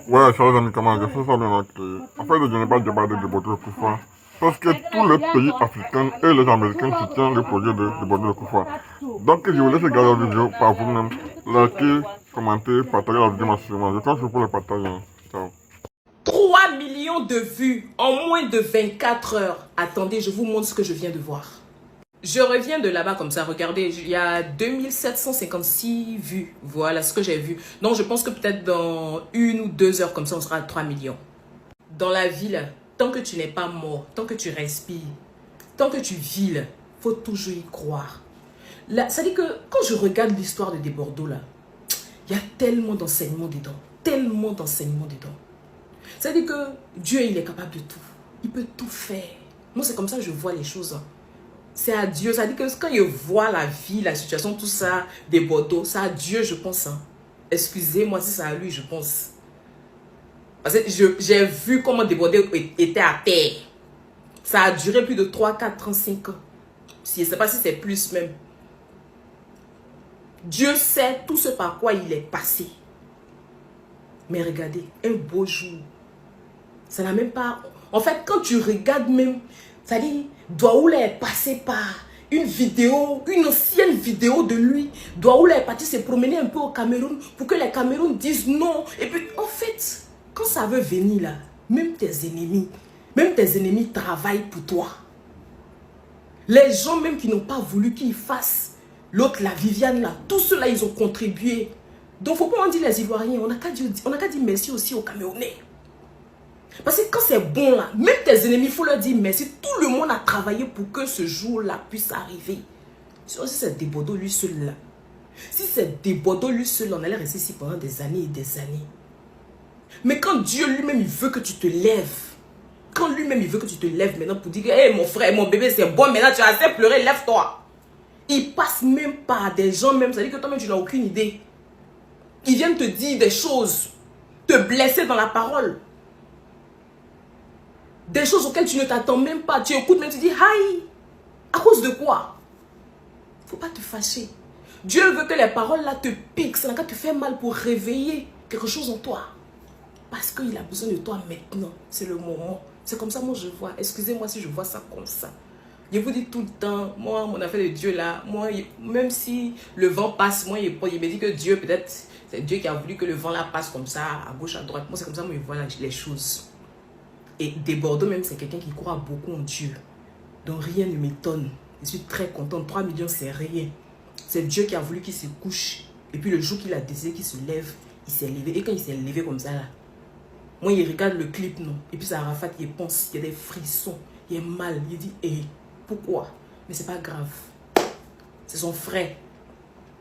Ouais, chers amis, comment je fais ça bien noté. En fait, je n'ai pas débattu de Bodo Koufa. Parce que tous les pays africains et les Américains soutiennent le projet de Bodo Koufa. Donc, je vous laisse regarder la vidéo par vous-même. Likez, commentez, partagez la vidéo massivement. Je pense que pour le partager. Ciao. 3 millions de vues en moins de 24 heures. Attendez, je vous montre ce que je viens de voir. Je reviens de là-bas comme ça, regardez, il y a 2756 vues. Voilà ce que j'ai vu. Donc je pense que peut-être dans 1 ou 2 heures comme ça, on sera à 3 millions. Dans la ville, tant que tu n'es pas mort, tant que tu respires, tant que tu vis, il faut toujours y croire. Là, ça dit que quand je regarde l'histoire de Desbordeaux, là, il y a tellement d'enseignements dedans. Tellement d'enseignements dedans. Ça dit que Dieu, il est capable de tout. Il peut tout faire. Moi, c'est comme ça que je vois les choses. C'est à Dieu. Ça dit que quand je vois la vie, la situation, tout ça, des Bordeaux, c'est à Dieu, je pense. Excusez-moi si c'est à lui, je pense. Parce que j'ai vu comment des Bordeaux étaient à terre. Ça a duré plus de 3, 4, 35 ans. Je ne sais pas si c'est plus même. Dieu sait tout ce par quoi il est passé. Mais regardez, un beau jour, ça n'a même pas... En fait, quand tu regardes même, ça dit, Douaoula est passé par une vidéo, une ancienne vidéo de lui. Douaoula est parti se promener un peu au Cameroun pour que les Cameroun disent non. Et puis, en fait, quand ça veut venir là, même tes ennemis travaillent pour toi. Les gens même qui n'ont pas voulu qu'il fasse, l'autre, la Viviane là, tous ceux-là, ils ont contribué. Donc, il ne faut pas en dire les Ivoiriens. On n'a qu'à dire merci aussi aux Camerounais. Parce que quand c'est bon là, même tes ennemis, il faut leur dire merci. Tout le monde a travaillé pour que ce jour-là puisse arriver. Si c'est Desbordeaux lui seul là. Si c'est Desbordeaux lui seul, on allait rester ici pendant des années et des années. Mais quand Dieu lui-même, il veut que tu te lèves. Quand lui-même, il veut que tu te lèves maintenant pour dire que hey, mon frère, mon bébé, c'est bon, maintenant tu as assez pleuré, lève-toi. Il passe même par des gens même, ça dit que toi-même, tu n'as aucune idée. Ils viennent te dire des choses, te blesser dans la parole. Des choses auxquelles tu ne t'attends même pas. Tu écoutes même, tu dis, aïe, à cause de quoi? Il ne faut pas te fâcher. Dieu veut que les paroles là te piquent. Ça n'a qu'à te faire mal pour réveiller quelque chose en toi. Parce qu'il a besoin de toi maintenant. C'est le moment. C'est comme ça, moi, je vois. Excusez-moi si je vois ça comme ça. Je vous dis tout le temps, moi, mon affaire de Dieu là, moi, même si le vent passe, moi, il me dit que Dieu, peut-être, c'est Dieu qui a voulu que le vent là passe comme ça, à gauche, à droite. Moi, c'est comme ça, moi, je vois les choses. Et Desbordeaux même, c'est quelqu'un qui croit beaucoup en Dieu. Donc rien ne m'étonne. Je suis très contente. 3 millions, c'est rien. C'est Dieu qui a voulu qu'il se couche. Et puis le jour qu'il a décidé qu'il se lève, il s'est levé. Et quand il s'est levé comme ça, là, moi, il regarde le clip, non. Et puis ça, Arafat, il pense, il y a des frissons. Il est mal. Il dit, hé, pourquoi? Mais c'est pas grave. C'est son frère.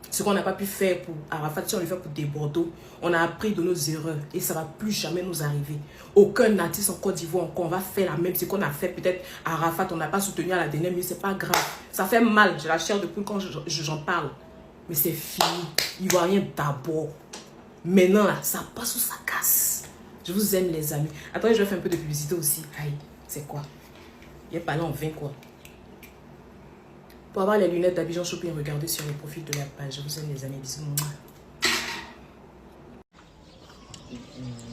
Ce qu'on n'a pas pu faire pour Arafat, si on le fait pour Desbordeaux, on a appris de nos erreurs et ça ne va plus jamais nous arriver. Aucun artiste en Côte d'Ivoire encore, on va faire la même. Ce qu'on a fait peut-être à Arafat, on n'a pas soutenu à la dernière minute, c'est pas grave. Ça fait mal, j'ai la chair de poule quand j'en parle. Mais c'est fini. Ivoirien d'abord. Maintenant là, ça passe ou ça casse. Je vous aime les amis. Attendez, je vais faire un peu de publicité aussi. Aïe, c'est quoi? Il est parlé en vain quoi. Pour avoir les lunettes d'Abidjan Shopping, regardez sur le profil de la page. Je vous aime les amis. Bisous.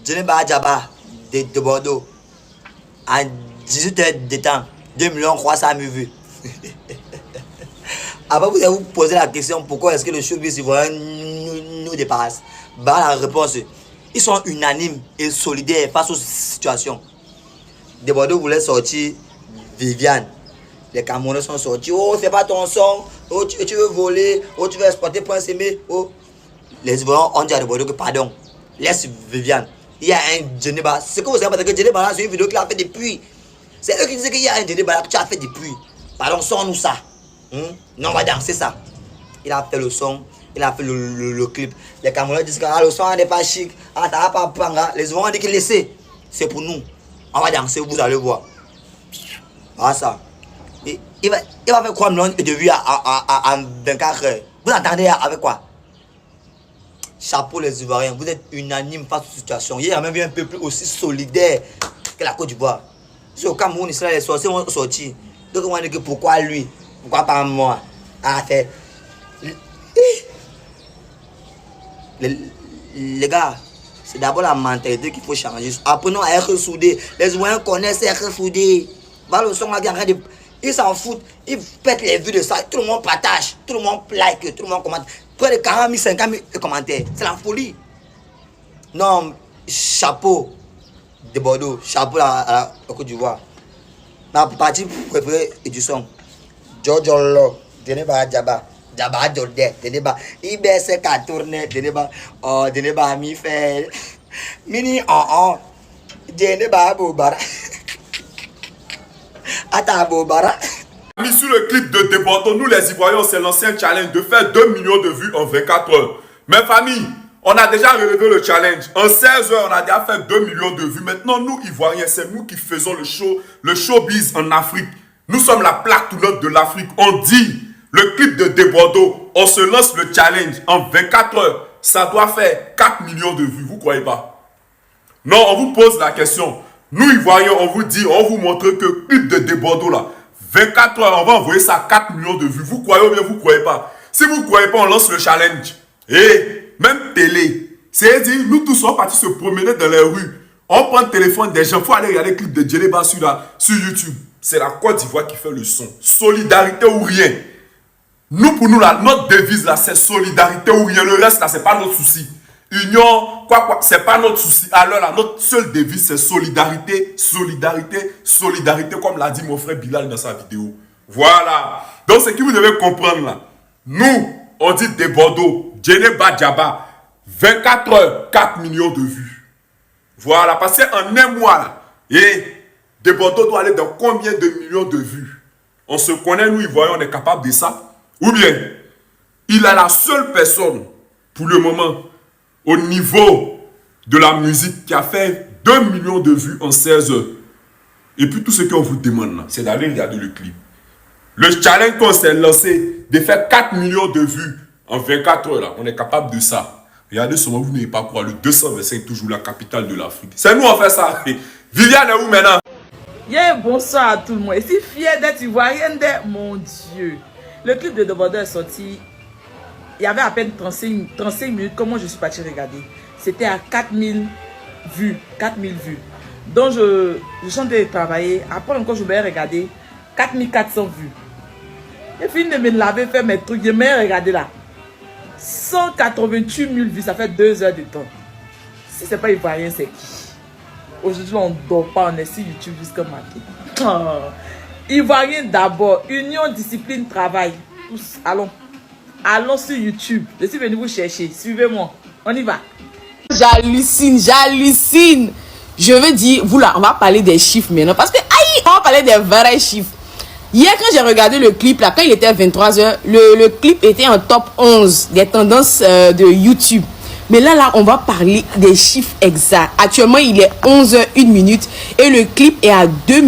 Djeneba Djaba de Bordeaux. À 18 heures de temps, 2 300 000 vues. Après, vous allez vous poser la question pourquoi est-ce que le showbiz ivoirien nous dépasse. Bah, la réponse, ils sont unanimes et solidaires face aux situations. De Bordeaux voulait sortir Viviane. Les Camerounais sont sortis. Oh, c'est pas ton son. Oh, tu veux voler. Oh, tu veux exporter pour s'aimer. Oh. Les Ivoiriens ont dit à Bordeaux que pardon. Laisse Viviane. Il y a un Djeneba. C'est que vous savez parce que Djeneba, c'est une vidéo qu'il a fait depuis. C'est eux qui disaient qu'il y a un Djeneba que tu as fait depuis. Pardon, sors-nous ça. Non, on va danser ça. Il a fait le son. Il a fait le clip. Les Camerounais disent que ah, le son n'est pas chic. Ah, t'as pas prendre. Les Ivoiriens ont dit qu'il laissait. C'est pour nous. On va danser, vous allez voir. Ah, ça. Il va faire quoi millions de vues en 24 heures? Vous entendez avec quoi? Chapeau les Ivoiriens, vous êtes unanimes face aux situations. Il y a même un peuple aussi solidaire que la Côte d'Ivoire. Si au Cameroun, les sorciers vont sortir. Donc on va dire que pourquoi lui? Pourquoi pas moi? Ah, fait. Les gars, C'est d'abord la mentalité qu'il faut changer. Apprenons à être soudés. Les Ivoiriens connaissent être soudés. Voilà le son là qui est en train de... Ils s'en foutent. Ils pètent les vues de ça. Tout le monde partage. Tout le monde like. Tout le monde commente. Près de 40 000, 50 000 commentaires. C'est la folie. Non, chapeau de Bordeaux. Chapeau à la Côte d'Ivoire. Ma partie préférée est du son. Jojo Lo. Deneba Djaba. Djaba Jode. Deneba. IBS a tourné. Deneba. Oh, Deneba mi fait. Mini oh. Deneba Bobara. Mis sur le clip de Débordons, nous les Ivoiriens, c'est l'ancien challenge de faire 2 millions de vues en 24 heures. Mais famille, on a déjà relevé le challenge. En 16 heures, on a déjà fait 2 millions de vues. Maintenant, nous Ivoiriens, c'est nous qui faisons le showbiz en Afrique. Nous sommes la plaque tournante de l'Afrique. On dit, le clip de Débordons, on se lance le challenge en 24 heures. Ça doit faire 4 millions de vues, vous croyez pas? Non, on vous pose la question. Nous, Ivoiriens, on vous dit, on vous montre que le clip de Débordons là, 24 heures, on va envoyer ça à 4 millions de vues. Vous croyez ou bien vous croyez pas? Si vous croyez pas, on lance le challenge. Et même télé. C'est-à-dire, nous tous sommes partis se promener dans les rues. On prend le téléphone des gens. Il faut aller regarder le clip de Djeneba sur YouTube. C'est la Côte d'Ivoire qui fait le son. Solidarité ou rien. Nous, pour nous, là, notre devise là, c'est solidarité ou rien. Le reste là, c'est pas notre souci. Union, quoi, c'est pas notre souci. Alors là, notre seule devise, c'est solidarité, solidarité, solidarité, comme l'a dit mon frère Bilal dans sa vidéo. Voilà. Donc, ce que vous devez comprendre là, nous, on dit des Bordeaux, Djeneba Djaba, 24 heures, 4 millions de vues. Voilà, parce qu'en un mois là, et des Bordeaux doit aller dans combien de millions de vues? On se connaît, nous, Ivoiriens, on est capable de ça. Ou bien, il est la seule personne, pour le moment, au niveau de la musique qui a fait 2 millions de vues en 16 heures. Et puis tout ce qu'on vous demande là, c'est d'aller regarder le clip. Le challenge qu'on s'est lancé de faire 4 millions de vues en 24 heures là, on est capable de ça. Regardez seulement, vous n'avez pas quoi, le 225 toujours la capitale de l'Afrique. C'est nous on fait ça. Viviane est où maintenant? Yeah, bonsoir à tout le monde. Je suis fière d'être ivoirienne, mon Dieu. Le clip de Débordons est sorti. Il y avait à peine 35 minutes. Comment je suis parti regarder? C'était à 4000 vues. 4000 vues. Donc, je suis en train de travailler. Après, encore, je vais regarder 4400 vues. Et puis, de me laver, faire mes trucs. Je vais regarder là. 188 000 vues. Ça fait 2 heures de temps. Si ce n'est pas ivoirien, c'est qui? Aujourd'hui, on ne dort pas. On est sur YouTube jusqu'à matin. Oh. Ivoirien d'abord. Union, discipline, travail. Tous, allons. Allons sur YouTube. Je suis venu vous chercher. Suivez-moi. On y va. J'hallucine, j'hallucine. Je veux dire, vous là, on va parler des chiffres maintenant. Parce que, aïe, on va parler des vrais chiffres. Hier, quand j'ai regardé le clip, là, quand il était 23 h, le clip était en top 11 des tendances de YouTube. Mais là, on va parler des chiffres exacts. Actuellement, il est 11 h 1 minute et le clip est à 2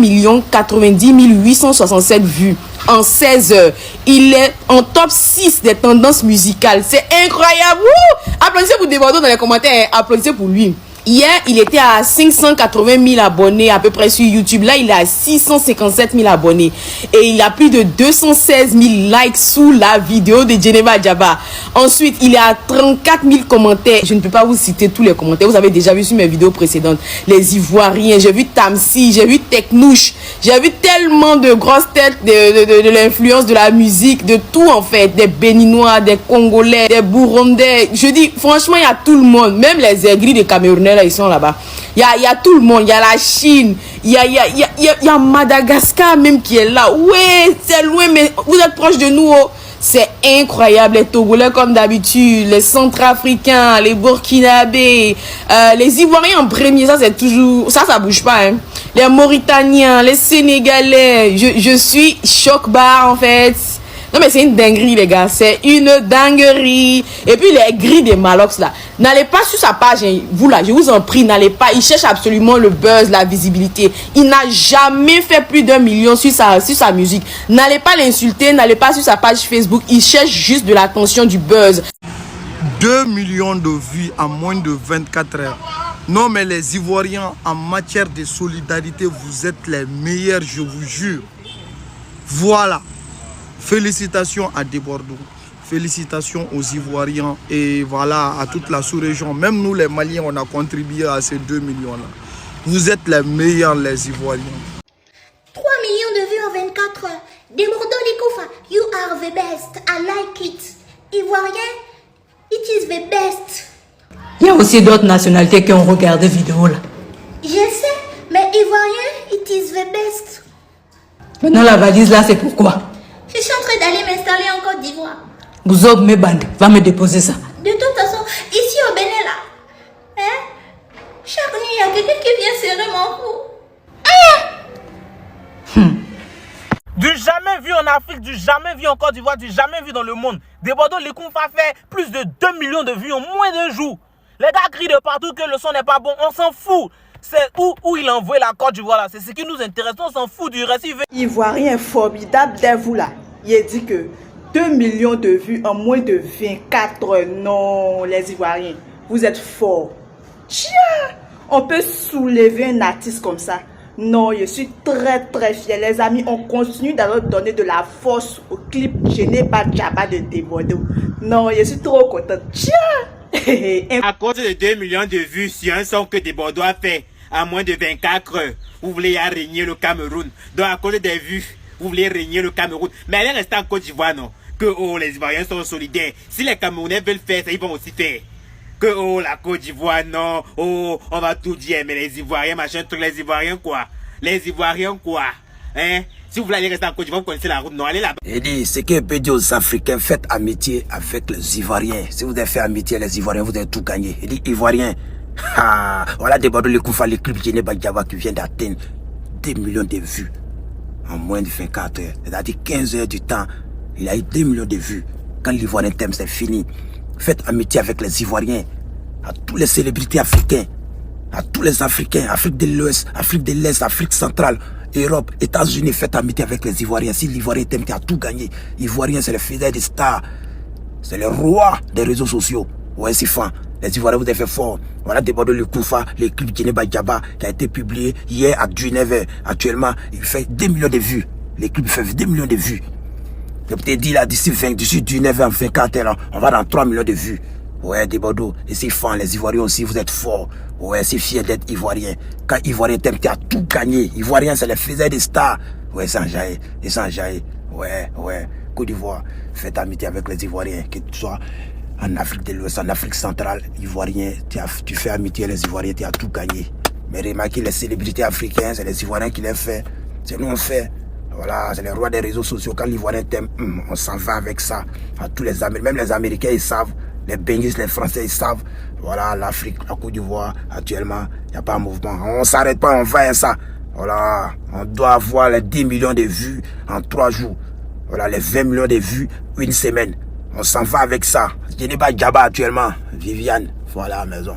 90 867 vues. En 16 heures, il est en top 6 des tendances musicales. C'est incroyable. Wouh! Applaudissez pour Débordons dans les commentaires. Applaudissez pour lui. Hier, il était à 580 000 abonnés à peu près sur YouTube. Là, il est à 657 000 abonnés. Et il a plus de 216 000 likes sous la vidéo de Djeneba Djaba. Ensuite, il est à 34 000 commentaires. Je ne peux pas vous citer tous les commentaires. Vous avez déjà vu sur mes vidéos précédentes. Les Ivoiriens, j'ai vu Tamsi, j'ai vu Teknouche. J'ai vu tellement de grosses têtes de l'influence de la musique, de tout en fait. Des Béninois, des Congolais, des Burundais. Je dis, franchement, il y a tout le monde. Même les aigris de Camerounais. Là, ils sont là-bas. Il y a tout le monde. Il y a la Chine. Il y a Madagascar même qui est là. Ouais, c'est loin, mais vous êtes proche de nous. Oh. C'est incroyable. Les Togolais comme d'habitude, les Centrafricains, les Burkinabés, les Ivoiriens en premier. Ça, c'est toujours... Ça bouge pas. Hein. Les Mauritaniens, les Sénégalais. Je suis choc-bar en fait. Non mais c'est une dinguerie les gars, c'est une dinguerie. Et puis les grilles des Malox là, n'allez pas sur sa page, hein. Vous là, je vous en prie, n'allez pas. Il cherche absolument le buzz, la visibilité. Il n'a jamais fait plus d'1 million sur sa musique. N'allez pas l'insulter, n'allez pas sur sa page Facebook. Il cherche juste de l'attention, du buzz. 2 millions de vues en moins de 24 heures. Non mais les Ivoiriens, en matière de solidarité, vous êtes les meilleurs, je vous jure. Voilà. Félicitations à Débordons. Félicitations aux Ivoiriens et voilà à toute la sous-région. Même nous les Maliens, on a contribué à ces 2 millions-là. Vous êtes les meilleurs les Ivoiriens. 3 millions de vues en 24 heures. Demordo Likoufa, you are the best. I like it. Ivoirien, it is the best. Il y a aussi d'autres nationalités qui ont regardé vidéo là. Je sais, mais Ivoirien, it is the best. Maintenant la valise là, c'est pourquoi? Je suis en train d'aller m'installer en Côte d'Ivoire. Gouzob, mes bandes, va me déposer ça. De toute façon, ici au Bénin là, chaque nuit, il y a quelqu'un qui vient serrer mon cou. Du jamais vu en Afrique, du jamais vu en Côte d'Ivoire, du jamais vu dans le monde. Debordo Likoufa fait plus de 2 millions de vues en moins d'un jour. Les gars crient de partout que le son n'est pas bon, on s'en fout. C'est où il a envoyé la Côte d'Ivoire là, c'est ce qui nous intéresse, on s'en fout du reste. Ivoirien formidable dès vous là. Il a dit que 2 millions de vues en moins de 24 heures. Non, les Ivoiriens, vous êtes forts. Tiens, on peut soulever un artiste comme ça. Non, je suis très fier. Les amis, on continue d'aller donner de la force au clip Je n'ai pas Djaba de Debordo. Non, je suis trop contente. Tiens. À cause de 2 millions de vues sur un son que Debordo a fait à moins de 24 heures, vous voulez régner le Cameroun. Donc à cause des vues, vous voulez régner le Cameroun. Mais allez rester en Côte d'Ivoire, non? Que les Ivoiriens sont solidaires. Si les Camerounais veulent faire ça, ils vont aussi faire. Que la Côte d'Ivoire, non, on va tout dire, mais les Ivoiriens, machin truc, les Ivoiriens quoi? Les Ivoiriens quoi? Hein? Si vous voulez aller rester en Côte d'Ivoire, vous connaissez la route, non, allez là-bas. Il dit, ce qu'il peut dire aux Africains, faites amitié avec les Ivoiriens. Si vous avez fait amitié avec les Ivoiriens, vous avez tout gagné. Il dit, Ivoiriens, voilà Debordo Likoufa, le club Djené Badjaba qui vient d'atteindre 2 millions de vues en moins de 24 heures. C'est-à-dire 15 heures du temps, il a eu 2 millions de vues. Quand l'Ivoirien t'aime, c'est fini. Faites amitié avec les Ivoiriens, à tous les célébrités africains, à tous les Africains, Afrique de l'Ouest, Afrique de l'Est, Afrique centrale, Europe, États-Unis, faites amitié avec les Ivoiriens. Si l'Ivoirien t'aime, tu as tout gagné. Ivoirien, c'est le fidèle des stars, c'est le roi des réseaux sociaux. Ouais, c'est fin. Les Ivoiriens, vous avez fait fort. Voilà Debordo Likoufa, le clip Djené Badjaba, qui a été publié hier à Genève. Actuellement, il fait 2 millions de vues. Le clip fait 2 millions de vues. Je t'ai dit là, d'ici 19 en 24 heures, on va dans 3 millions de vues. Ouais, Debordo, et c'est fan, les Ivoiriens aussi, vous êtes forts. Ouais, c'est fier d'être Ivoirien. Quand Ivoirien t'aime, tu as tout gagné. Ivoirien, c'est le faiseur des stars. Ouais, sans jaillir, et sans jaillir. Ouais. Côte d'Ivoire, faites amitié avec les Ivoiriens, que tu sois en Afrique de l'Ouest, en Afrique centrale, Ivoirien, tu fais amitié avec les Ivoiriens, tu as tout gagné. Mais remarquez, les célébrités africaines, c'est les Ivoiriens qui les font. C'est nous on fait. Voilà, c'est le roi des réseaux sociaux. Quand l'Ivoirien t'aime, on s'en va avec ça. À tous les Américains, même les Américains, ils savent. Les Bengistes, les Français, ils savent. Voilà, l'Afrique, la Côte d'Ivoire, actuellement, il n'y a pas un mouvement. On ne s'arrête pas, on va à ça. Voilà, on doit avoir les 10 millions de vues en 3 jours. Voilà, les 20 millions de vues, une semaine. On s'en va avec ça. Je n'ai pas Djaba actuellement. Viviane, voilà à la maison.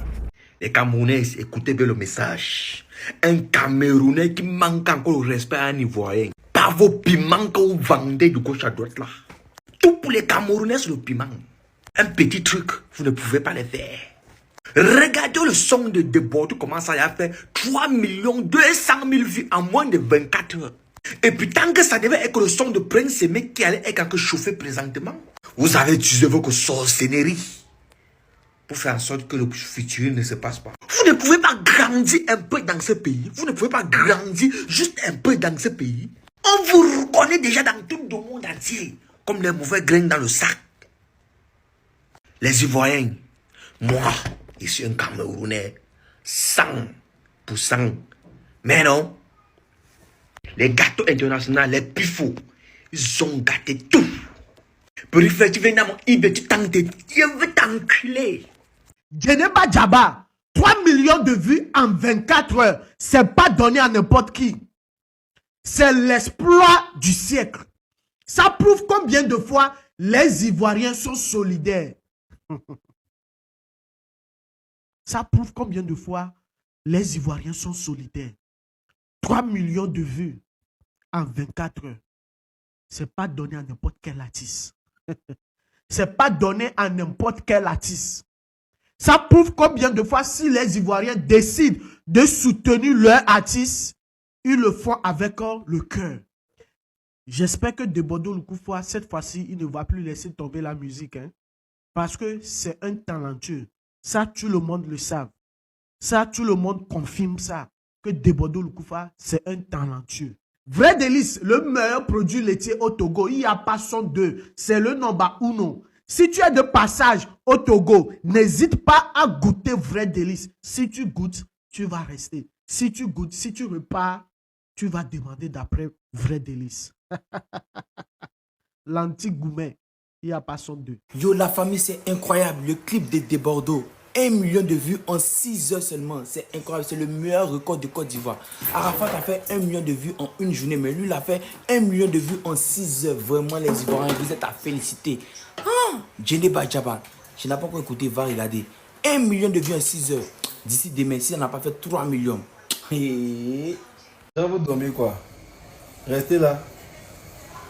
Les Camerounais, écoutez bien le message. Un Camerounais qui manque encore le respect à un Ivoirien. Par vos piments que vous vendez de gauche à droite là. Tout pour les Camerounais, c'est le piment. Un petit truc, vous ne pouvez pas le faire. Regardez le son de Debordo, comment ça a fait 3 200 000 vues en moins de 24 heures. Et puis tant que ça devait être le son de Prince Aimé qui allait être chauffé présentement, vous avez utilisé vos sorcelleries pour faire en sorte que le futur ne se passe pas. Vous ne pouvez pas grandir un peu dans ce pays. Vous ne pouvez pas grandir juste un peu dans ce pays. On vous reconnaît déjà dans tout le monde entier comme les mauvais grains dans le sac. Les Ivoiriens, moi, je suis un Camerounais 100%. Mais non, les gâteaux internationaux, les pifos, ils ont gâté tout. Pour réfléchir, tu viens dans mon IB, tu veux t'enculer. Djené Badjaba, 3 millions de vues en 24 heures. C'est pas donné à n'importe qui. C'est l'exploit du siècle. Ça prouve combien de fois les Ivoiriens sont solidaires. Ça prouve combien de fois les Ivoiriens sont solidaires. 3 millions de vues en 24 heures. C'est pas donné à n'importe quel artiste. C'est pas donné à n'importe quel artiste. Ça prouve combien de fois si les Ivoiriens décident de soutenir leur artiste, ils le font avec le cœur. J'espère que Debodo Lukufa, cette fois-ci, il ne va plus laisser tomber la musique. Hein, parce que c'est un talentueux. Ça, tout le monde le sait. Ça, tout le monde confirme ça. Que Debodo Lukufa, c'est un talentueux. Vrai délice, le meilleur produit laitier au Togo. Il n'y a pas son deux. C'est le number uno. Si tu es de passage au Togo, n'hésite pas à goûter Vrai délice. Si tu goûtes, tu vas rester. Si tu goûtes, si tu repars, tu vas demander d'après Vrai délice. L'anti-gourmet, il n'y a pas son deux. Yo, la famille, c'est incroyable. Le clip de Debodo. 1 million de vues en 6 heures seulement. C'est incroyable. C'est le meilleur record de Côte d'Ivoire. Arafat a fait 1 million de vues en une journée. Mais lui, il a fait 1 million de vues en 6 heures. Vraiment, les Ivoiriens, vous êtes à féliciter. Djene Badjaba, je n'ai pas encore écouté, va regarder. 1 million de vues en 6 heures. D'ici demain, si on n'a pas fait 3 millions. Vous dormez quoi? Restez là.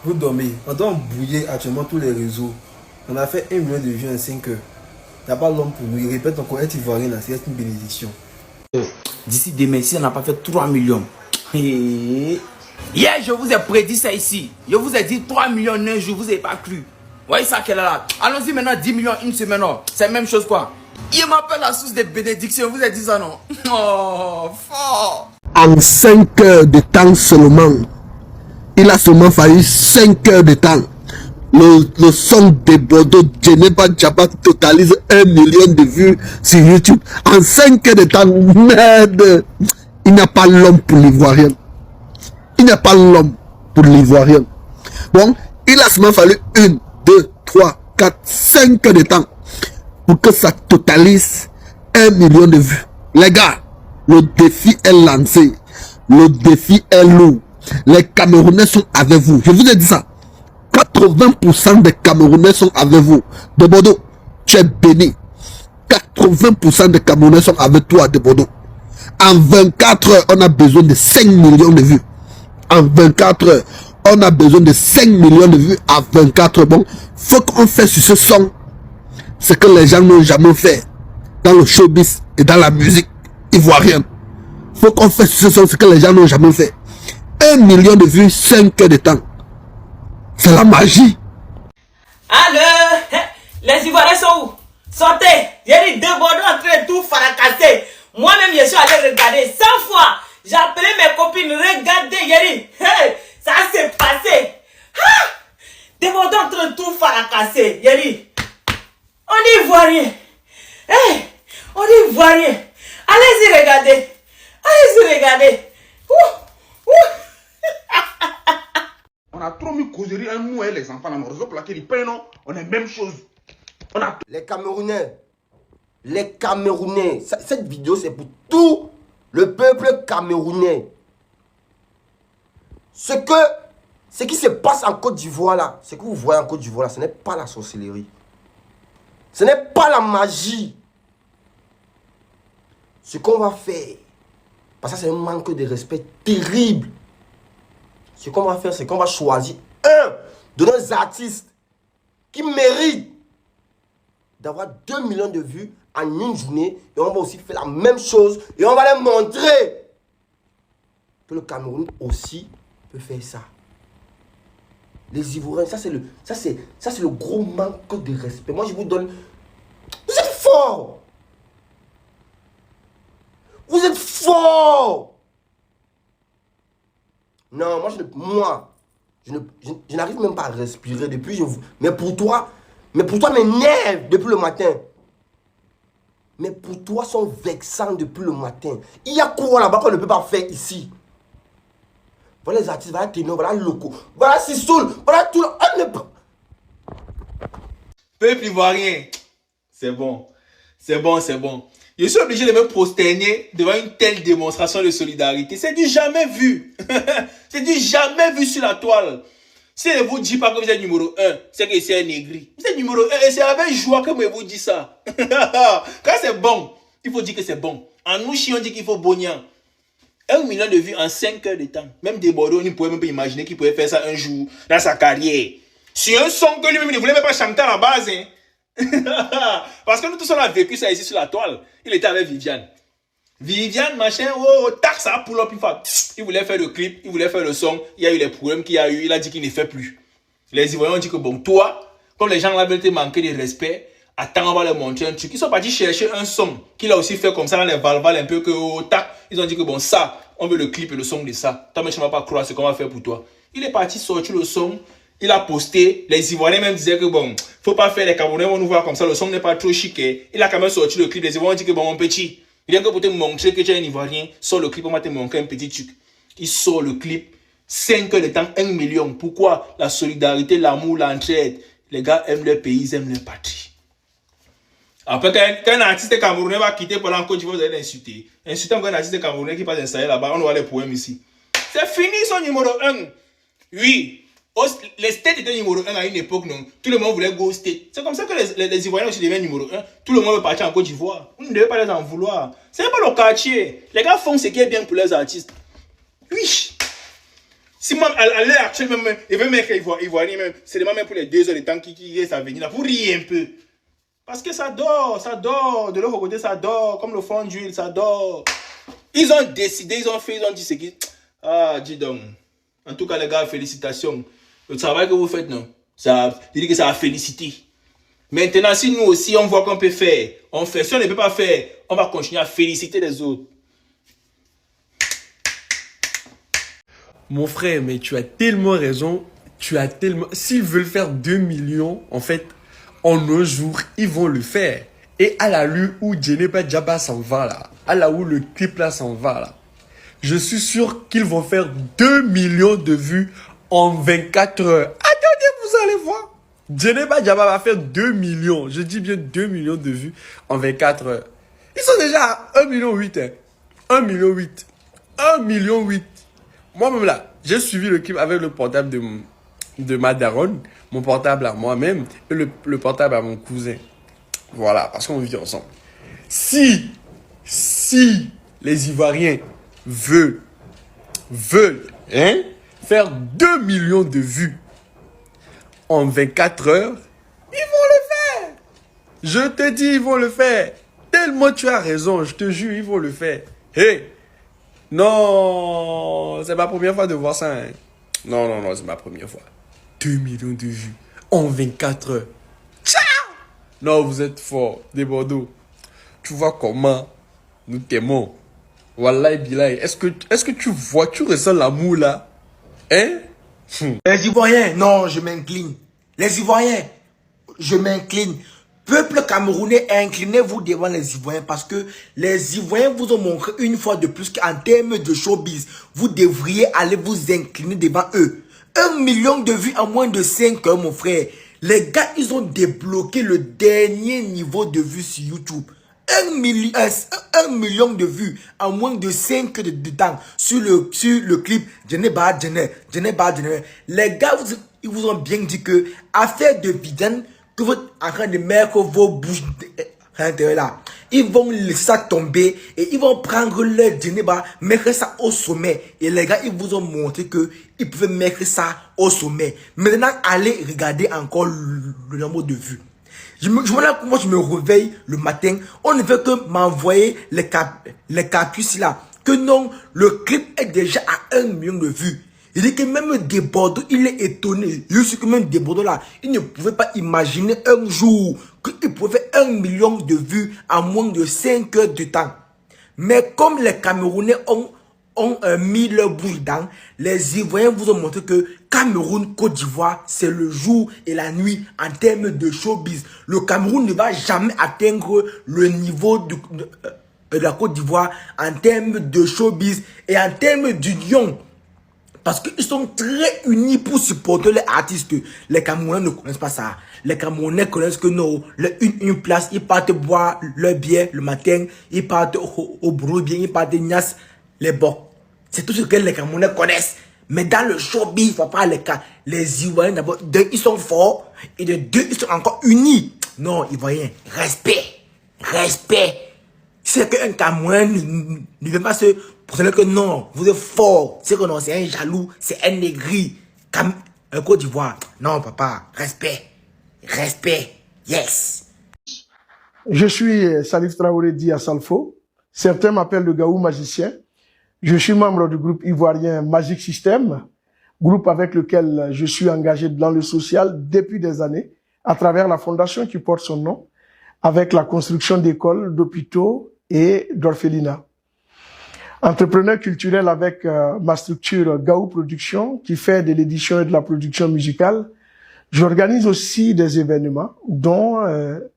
Vous dormez. On doit brouiller actuellement tous les réseaux. On a fait 1 million de vues en 5 heures. Il n'y a pas l'homme pour nous. Il répète encore, être ivoirien, c'est une bénédiction. D'ici demain, si on n'a pas fait 3 millions. Hier, je vous ai prédit ça ici. Je vous ai dit 3 millions en un jour, vous n'avez pas cru. Vous voyez ça qu'elle est là. Allons-y maintenant, 10 millions une semaine. C'est la même chose quoi. Il m'appelle la source des bénédictions. Vous avez dit ça non? Oh, fort. En 5 heures de temps seulement, il a seulement fallu 5 heures de temps. Le son de Bordeaux, Djene Badjaba totalise 1 million de vues sur YouTube. En 5 heures de temps, merde. Il n'y a pas l'homme pour l'Ivoirien. Il n'y a pas l'homme pour l'Ivoirien. Bon, il a seulement fallu 1, 2, 3, 4, 5 heures de temps pour que ça totalise 1 million de vues. Les gars, le défi est lancé. Le défi est lourd. Les Camerounais sont avec vous. Je vous ai dit ça. 80% des Camerounais sont avec vous. De Bordeaux, tu es béni. 80% des Camerounais sont avec toi, de Bordeaux. En 24 heures, on a besoin de 5 millions de vues. En 24 heures, on a besoin de 5 millions de vues à 24 heures. Bon, faut qu'on fasse sur ce son ce que les gens n'ont jamais fait dans le showbiz et dans la musique ivoirienne. Faut qu'on fasse sur ce son ce que les gens n'ont jamais fait. 1 million de vues, 5 heures de temps. C'est la magie. Allô, les Ivoiriens sont où? Sortez. J'ai dit Debodo en train de tout fracasser. Moi-même, je suis allé regarder 100 fois. J'ai appelé mes copines, regardez, j'ai dit, hey, ça s'est passé. Debodo en train de tout fracasser. J'ai dit, on est Ivoirien. Hey, on est Ivoirien. Allez-y regarder. Allez-y regarder. On a trop mis causerie un nous et les enfants dans nos réseaux pour laquelle ils payent, non? On est même chose. On a... Les Camerounais, cette vidéo c'est pour tout le peuple camerounais. Ce qui se passe en Côte d'Ivoire là, ce que vous voyez en Côte d'Ivoire là, ce n'est pas la sorcellerie. Ce n'est pas la magie. Ce qu'on va faire, parce que c'est un manque de respect terrible. Ce qu'on va faire, c'est qu'on va choisir un de nos artistes qui mérite d'avoir 2 millions de vues en une journée. Et on va aussi faire la même chose. Et on va leur montrer que le Cameroun aussi peut faire ça. Les Ivoiriens, ça c'est le gros manque de respect. Moi je vous donne... Vous êtes forts. Vous êtes forts. Non, je n'arrive même pas à respirer depuis. Mais pour toi m'énerve depuis le matin. Mais pour toi, sont vexants depuis le matin. Il y a quoi là-bas qu'on ne peut pas faire ici? Voilà les artistes, voilà Ténor, voilà Loco, voilà Sissoul, voilà tout le... Peuple ivoirien, c'est bon. C'est bon, c'est bon. Je suis obligé de me prosterner devant une telle démonstration de solidarité. C'est du jamais vu. C'est du jamais vu sur la toile. Si je ne vous dis pas que vous êtes numéro 1, c'est que c'est un négri. Vous êtes numéro 1 et c'est avec joie que je vous dis ça. Quand c'est bon, il faut dire que c'est bon. En nous, on dit qu'il faut bognan. 1 million de vues en 5 heures de temps. Même Debodo, on ne pouvait même pas imaginer qu'il pouvait faire ça un jour dans sa carrière. Sur un son que lui-même ne voulait même pas chanter à la base. Parce que nous tous on a vécu ça ici sur la toile. Il était avec Viviane. Viviane, machin, oh, tac, ça pull up, il voulait faire le clip, il voulait faire le son, il y a eu les problèmes qu'il y a eu, il a dit qu'il ne fait plus. Les Ivoiriens ont dit que bon, toi, comme les gens là veulent te manquer de respect, attends, on va leur montrer un truc. Ils sont partis chercher un son qu'il a aussi fait comme ça dans les valvales un peu que oh, tac. Ils ont dit que bon, ça, on veut le clip et le son de ça. Toi, mais tu ne vas pas croire ce qu'on va faire pour toi. Il est parti sortir le son, il a posté. Les Ivoiriens même disaient que bon, faut pas faire les Camerounais vont nous voir comme ça, le son n'est pas trop chic. Il a quand même sorti le clip. Les Ivoiriens ont dit que bon, mon petit, rien que pour te montrer que tu es un Ivoirien, sort le clip, on va te montrer un petit truc. Il sort le clip, 5 heures de temps, 1 million. Pourquoi? La solidarité, l'amour, l'entraide. Les gars aiment leur pays, ils aiment leur patrie. Après, quand un artiste camerounais va quitter pendant Côte d'Ivoire, vous allez l'insulter. Insulter un artiste camerounais qui passe installer là-bas, on voit les poèmes ici. C'est fini son numéro 1. Oui, les States étaient numéro 1 à une époque, non. Tout le monde voulait go State. C'est comme ça que les Ivoiriens aussi deviennent numéro 1. Tout le monde veut partir en Côte d'Ivoire. Vous ne devez pas les en vouloir. C'est pas le quartier. Les gars font ce qui est bien pour les artistes. Oui. Si moi, à l'heure actuelle, même, ils veulent mettre Ivoirien, c'est même pour les 2 heures de temps qui restent à venir là. Vous riez un peu. Parce que ça dort. De l'autre côté, ça dort. Comme le fond d'huile, ça dort. Ils ont décidé, ils ont dit ce qui. Ah, dis donc. En tout cas, les gars, félicitations. Le travail que vous faites, non. Ça, je dis que ça a félicité. Maintenant, si nous aussi, on voit qu'on peut faire, on fait. Si on ne peut pas faire, on va continuer à féliciter les autres. Mon frère, mais tu as tellement raison. S'ils veulent faire 2 millions, en fait, en un jour, ils vont le faire. Et à la lueur où Djeneba Djaba s'en va là, à la où le clip là s'en va là, je suis sûr qu'ils vont faire 2 millions de vues en 24 heures. Attendez, vous allez voir. Djeneba Djaba va faire 2 millions. Je dis bien 2 millions de vues en 24 heures. Ils sont déjà à 1,8 million. 1,8 million. 1,8 million. Moi-même là, j'ai suivi le clip avec le portable de ma daronne, mon portable à moi-même et le portable à mon cousin. Voilà, parce qu'on vit ensemble. Si les Ivoiriens veulent faire 2 millions de vues en 24 heures, ils vont le faire. Je te dis, ils vont le faire. Tellement tu as raison, je te jure, ils vont le faire. Hey! Non, c'est ma première fois de voir ça. Hein. Non, c'est ma première fois. 2 millions de vues en 24 heures. Ciao! Non, vous êtes forts, des Bordeaux. Tu vois comment nous t'aimons. Wallahi billahi. Est-ce que tu vois, tu ressens l'amour là? Hein? Les Ivoiriens, non, je m'incline. Les Ivoiriens, je m'incline. Peuple camerounais, inclinez-vous devant les Ivoiriens parce que les Ivoiriens vous ont montré une fois de plus qu'en termes de showbiz, vous devriez aller vous incliner devant eux. 1 million de vues en moins de 5 heures, mon frère. Les gars, ils ont débloqué le dernier niveau de vues sur YouTube. 1 million de vues en moins de 5 heures de temps sur le clip Djeneba. Les gars, ils vous ont bien dit que affaire de Viviane, que vous êtes en train de mettre vos bouches à l'intérieur là. Ils vont laisser ça tomber et ils vont prendre leur Djeneba, mettre ça au sommet. Et les gars, ils vous ont montré que ils pouvaient mettre ça au sommet. Maintenant, allez regarder encore le nombre de vues. Moi, je me réveille le matin. On ne veut que m'envoyer les capus là. Que non, le clip est déjà à 1 million de vues. Il dit que même des Bordeaux, il est étonné. Je suis que même des Bordeaux là, il ne pouvait pas imaginer un jour qu'il pouvait faire 1 million de vues en moins de 5 heures de temps. Mais comme les Camerounais ont mis leur bouche dedans, les Ivoiriens vous ont montré que Cameroun, Côte d'Ivoire, c'est le jour et la nuit en termes de showbiz. Le Cameroun ne va jamais atteindre le niveau de la Côte d'Ivoire en termes de showbiz et en termes d'union. Parce qu'ils sont très unis pour supporter les artistes. Les Camerounais ne connaissent pas ça. Les Camerounais connaissent que non, une place, ils partent boire leur bière le matin, ils partent au boulot bien, ils partent nias les bocs. C'est tout ce que les Camerounais connaissent. Mais dans le showbiz, faut pas les Ivoiriens d'abord, ils sont forts et de deux, ils sont encore unis. Non, Ivoiriens, respect. C'est qu'un Camerounais ne veut pas se prouver que non, vous êtes fort. C'est que non, c'est un jaloux, c'est un aigri. Un Côte d'Ivoire. Non, papa, respect. Yes. Je suis Salif Traoré dit à Salfo. Certains m'appellent le Gaou magicien. Je suis membre du groupe ivoirien Magic System, groupe avec lequel je suis engagé dans le social depuis des années, à travers la fondation qui porte son nom, avec la construction d'écoles, d'hôpitaux et d'orphelinats. Entrepreneur culturel avec ma structure Gaou Production, qui fait de l'édition et de la production musicale. J'organise aussi des événements, dont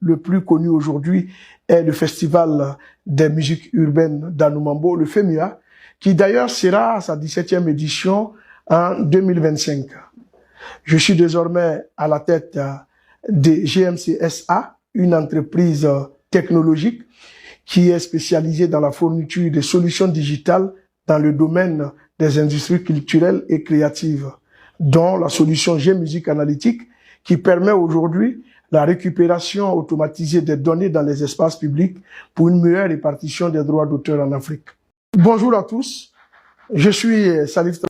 le plus connu aujourd'hui est le Festival des musiques urbaines d'Anoumambo, le FEMUA, qui d'ailleurs sera à sa 17e édition en 2025. Je suis désormais à la tête de GMC SA, une entreprise technologique qui est spécialisée dans la fourniture de solutions digitales dans le domaine des industries culturelles et créatives, dont la solution G-Music Analytique, qui permet aujourd'hui la récupération automatisée des données dans les espaces publics pour une meilleure répartition des droits d'auteur en Afrique. Bonjour à tous, je suis Salif